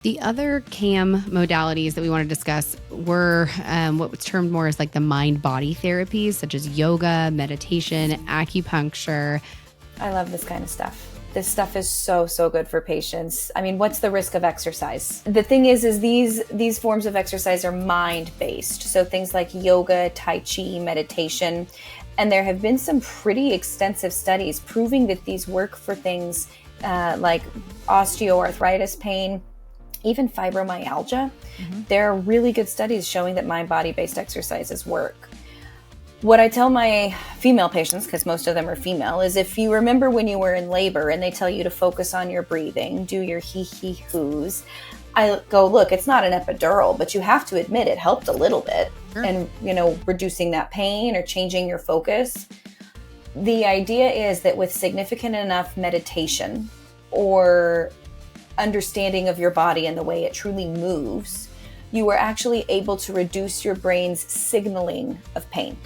The other CAM modalities that we want to discuss were what was termed more as like the mind-body therapies, such as yoga, meditation, acupuncture. I love this kind of stuff. This stuff is so, so good for patients. I mean, what's the risk of exercise? The thing is these forms of exercise are mind-based. So things like yoga, Tai Chi, meditation. And there have been some pretty extensive studies proving that these work for things like osteoarthritis pain, even fibromyalgia. There are really good studies showing that mind-body based exercises work. What I tell my female patients, because most of them are female, is if you remember when you were in labor and they tell you to focus on your breathing, do your hee-hee-hoos, I go, look, it's not an epidural, but you have to admit it helped a little bit. Sure. And, reducing that pain or changing your focus. The idea is that with significant enough meditation or understanding of your body and the way it truly moves, you are actually able to reduce your brain's signaling of pain.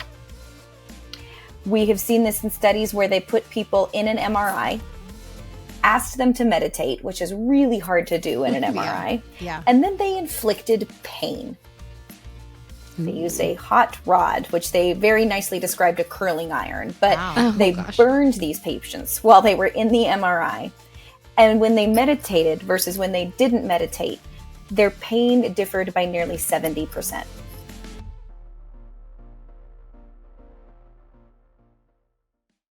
We have seen this in studies where they put people in an MRI, asked them to meditate, which is really hard to do in an MRI, and then they inflicted pain. They used a hot rod, which they very nicely described a curling iron, but they burned these patients while they were in the MRI. And when they meditated versus when they didn't meditate, their pain differed by nearly 70%.